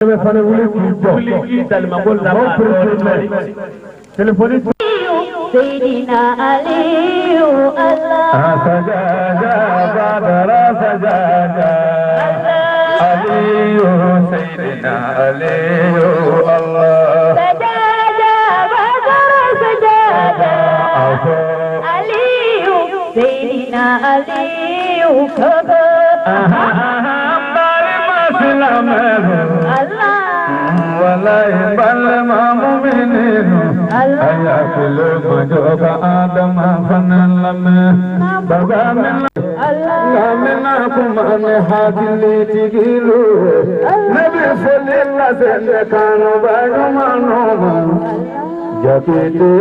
fana wuli k'i talimanko laban telefoni سيدنا علي الله سجاجا بدر سجاجا علي سيدنا علي الله سجاجا بدر سجاجا علي سيدنا علي كبر الله ولا يبل ما مؤمنين أيا كل مجوب آدم فنلم بابا منكم أن حاكلي تقيلو نبي صلى الله عليه وسلم كانوا باجمانوما جاكيتي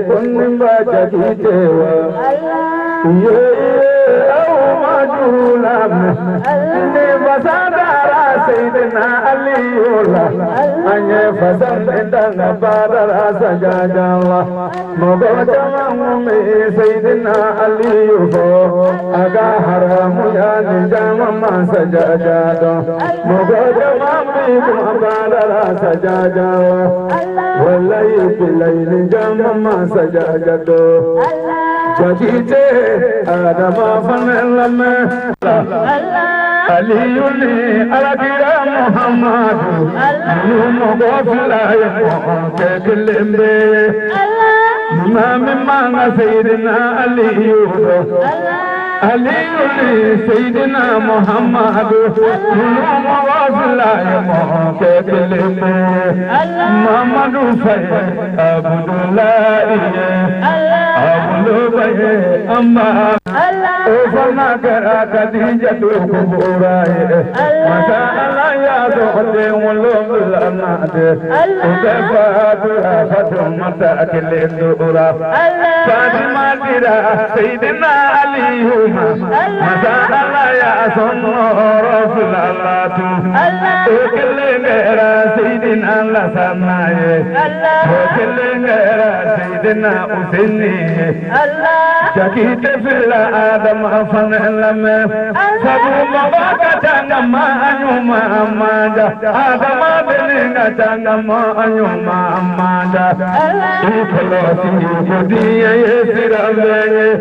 كن باجاكيتي أو مجولام بسادر سيدنا علي الله أن يفزل عندنا بدر سجاج الله مبوج مامي سيدنا علي فو أجا حرام يا نجام ما سجاج مبوج مامي بدر سجاج والله بالليل نجام ما سجاج جديد آدم فنلم علي على كرام محمد يوم غفلا يوم كلم ما من سيدنا علي علي سيدنا محمد يوم غفلا يوم كلم محمد سيد عبد الله أبو بيه أما فما كرا خديجة كبراء ما شاء الله يا زوجي ولوم الأناد وكفات فتمة كل الدورة فاطمة ترى سيدنا علي ما شاء الله يا سنور رسول الله وكل غير سيدنا الله سماي وكل غير سيدنا حسيني جاكيت في الآدم فنلم سبو مواقع ما يوم أمادا آدم بلغة ما يوم أمادا إخلاصي يدي يسير أمي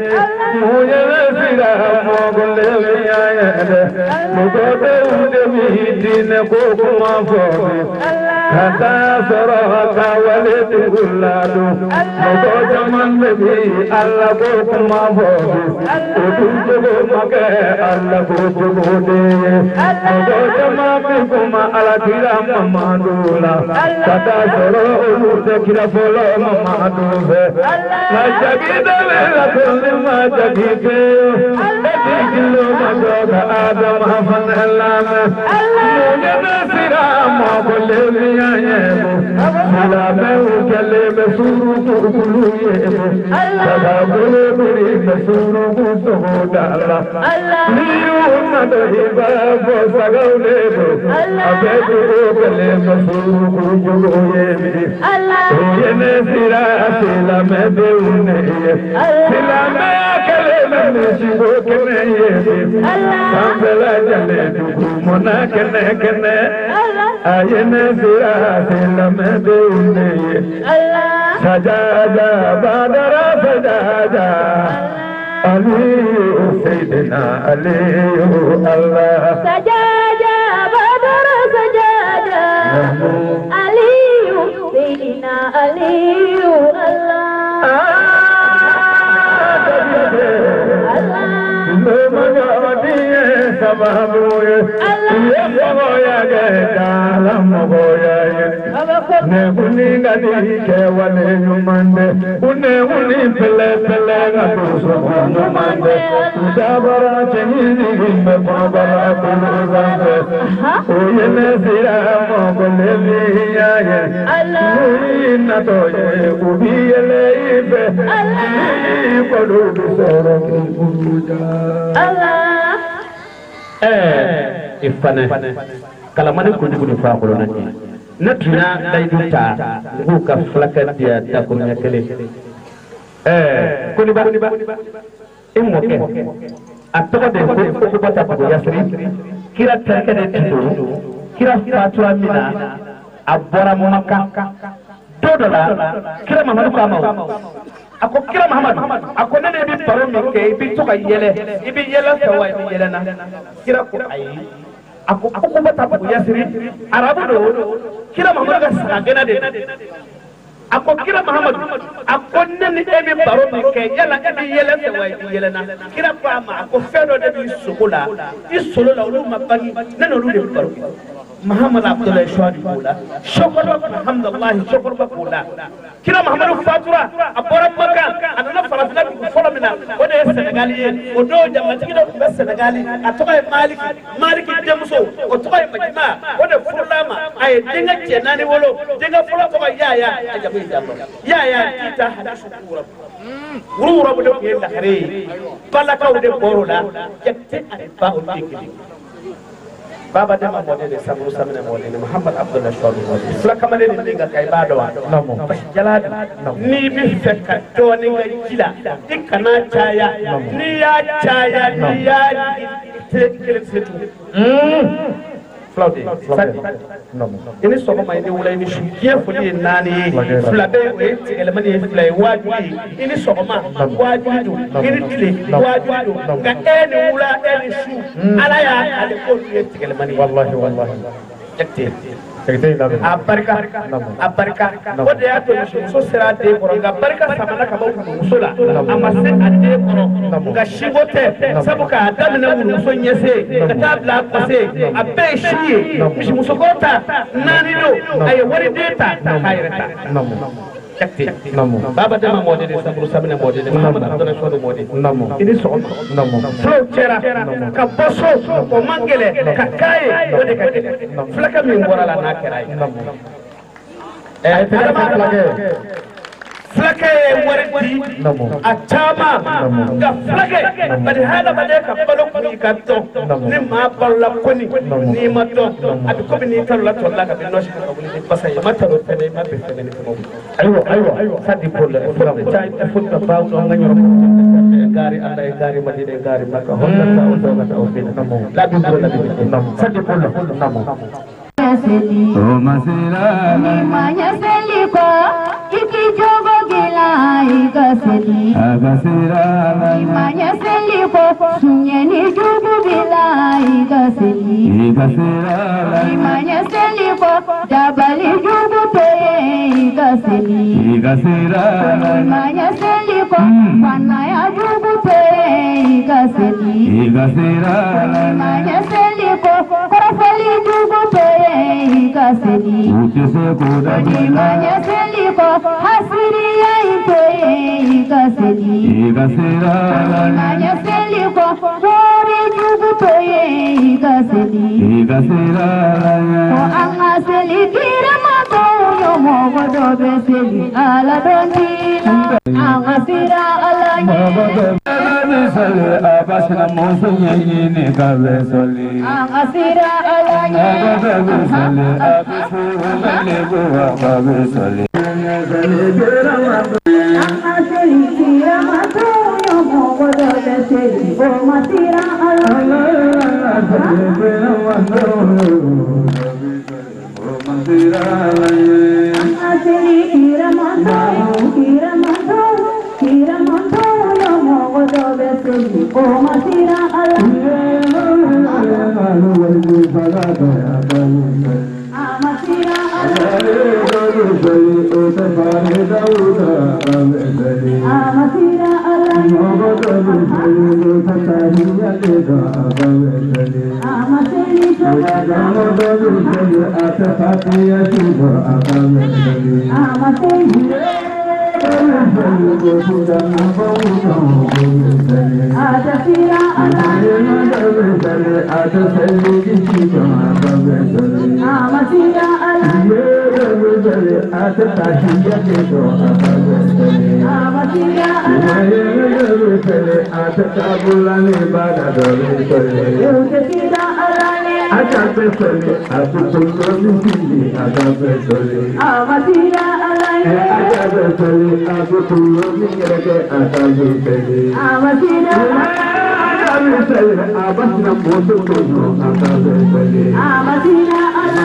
مويا يسير موغل يا مقدر دمي دين كوكما فوقي كتا سرعك ولد غلادو مقدر من بي الله كوكما فوقي وتجبو مكة الله كوكبودي مقدر ما بكما على كرام مادولا كتا سرعك كرا فلو مادولا لا جاكيد ولا كل ما جاكيد تجلو مجود آدم فنلام موجب سرام وكل يابو سلام وكلم سورو كل يابو سلام بريم سورو كل الله ليوم دهيبا فسقوا ليبو أبدو كلم سورو كل يابو ينسيرا سلام بيوني سلام كلم نشيبو كنيه سامبلا جلدو منا كنه آينه سيرا سلام بيوني سجادا بدر سجادا علي سيدنا علي الله سجادا بدر سجادا علي سيدنا علي الله Nebuni ngadi ke wale nyumande, uni pele pele ngadu nyumande. Udabara chini gimbe babara kuluzande. Oyene sira mogole biyaye. Nuri natoye ubiyele ibe. Kodu bisoro kuja. Ifane kalamane kujugu ni fa ko nati natuna dayduta nguka flaka dia takunya kele kuni ba immoke atto de ko bata ko yasri kira takade tido kira fatura mina abora Makka dodola kira Muhammadu kama ako kira Muhammadu ako nene bi baro min ke bi to ka yele ibi yele sawa ibi yele na kira ko ayi ako ko bata bu yasiri arabu do kira Muhammadu ka sagena de ako kira Muhammadu ako nene ebi baro min ke yala ibi yele sawa ibi yele na kira ko ama ako fedo de bi sukula isolo la ulu mabani nene ulu de baro Muhammad Abdullah Shwadi Kula Shukr alhamdulillah shukr bakula kira Muhammadu fatura abora Makka anana farafina folo mina o de Senegali o do jamati do be Senegali atoka Maliki demso o toka Majma o de furlama ay dinga cenani wolo dinga folo ko yaya ajabu jallo yaya kita hadisu kura wuro bu de yenda khare balaka o de borola yakte ay ba o dikidi baba dama modene sabru samina modene Muhammad Abdullah Shwadi modene fla kamale ni dinga kay bado wa namo jalad ni bi fekka to ni ga jila ikana chaya ni ya chaya ni ya tekele setu flaude namo ini so ma ini wala ini shiye fuli nani flabe we tegele mani flay wajuli ini so ma wajuli ini dile wajuli ga eni wala eni shu ala ya ale ko tegele mani wallahi jakte abarka o de ya to muso sera de koro ga barka samana ka bawu muso la amase ade koro ga shigote sabuka adamina muso nyese ka tabla kose abe shiye mishi muso kota nani do ay wari deta khairata jakte baba dama modede sabru samina modede Muhammad Abdullah Shwadi modede ini so flow chera ka boso ko mangele ka kaye wode ka flaka min wala na keray flake warti atama ga flake bari hala bade ka balo ko ka to ni ma balla koni ni ma to abi ko ni talla to la ka be no shi ka ko ni pasay mata do tane ma be tane ni ko aywa sadi ko le tay fut ka baaw do nga ñoro gari Allah e gari madina e gari makka holla ta o do ta o be namo la bi do la bi sadi ko le namo Manya seliko iki jogo gila igaseli Manya seliko sunyeni jogo gila igaseli Manya seliko jabali jogo toye igaseli Manya seliko panaya jogo toye igaseli Manya seliko korofeli jogo toye Ikaseli, Imanya seliko, hasiria itoye ikaseli, Imanya seliko, wori jugu toye ikaseli, O anga seli kira mato yomo wado beseli ala dondina, anga sira ala nye. Abasna musu yini kabesoli, anga sira ala nye.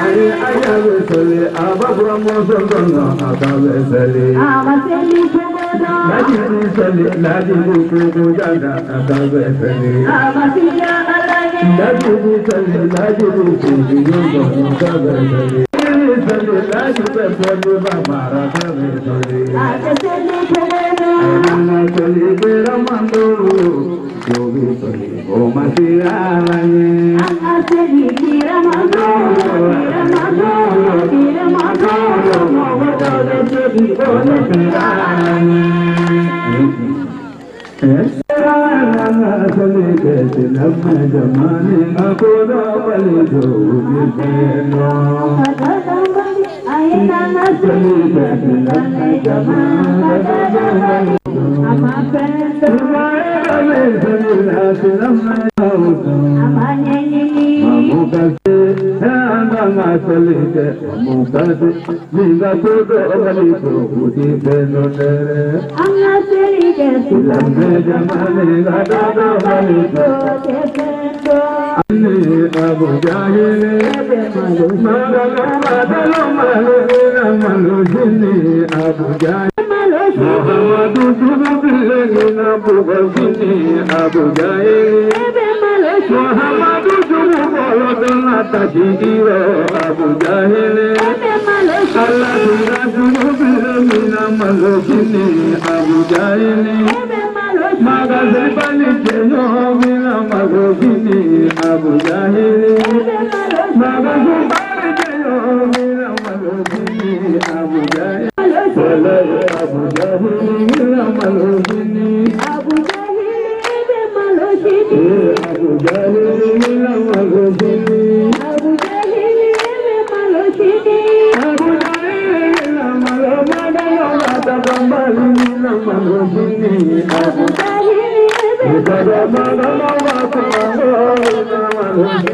ayabesele ababura mosodono akabesele Amaseli Kubono, lajibu kujanda akabesele Amasiya Alaye, lajibu kujanda akabesele lajibu babara akabesele Amaseli Kubono, anasele beramando jogi sele omasiya alaye Amaseli Kiramado, Mogodo Besedi Omasiya Alaye. Abu Jahil, Abu Jahil. Muhammadu Jubilina Bugazini Abu Jahil Muhammadu Jubilina Tajiro Abu Jahil Allah Jubilina Malokini Abu Jahil Magazibani Jeno Mina Malokini Abu Jahil Magazibani Jeno Mina Malokini Abu Jahil Abu Jahil Malokini Abu Jahil Malokini, Abu Jahil Malokini Abu Jahil Malokini, Abu Jahil Malokini Abu Jahil Abu Jahil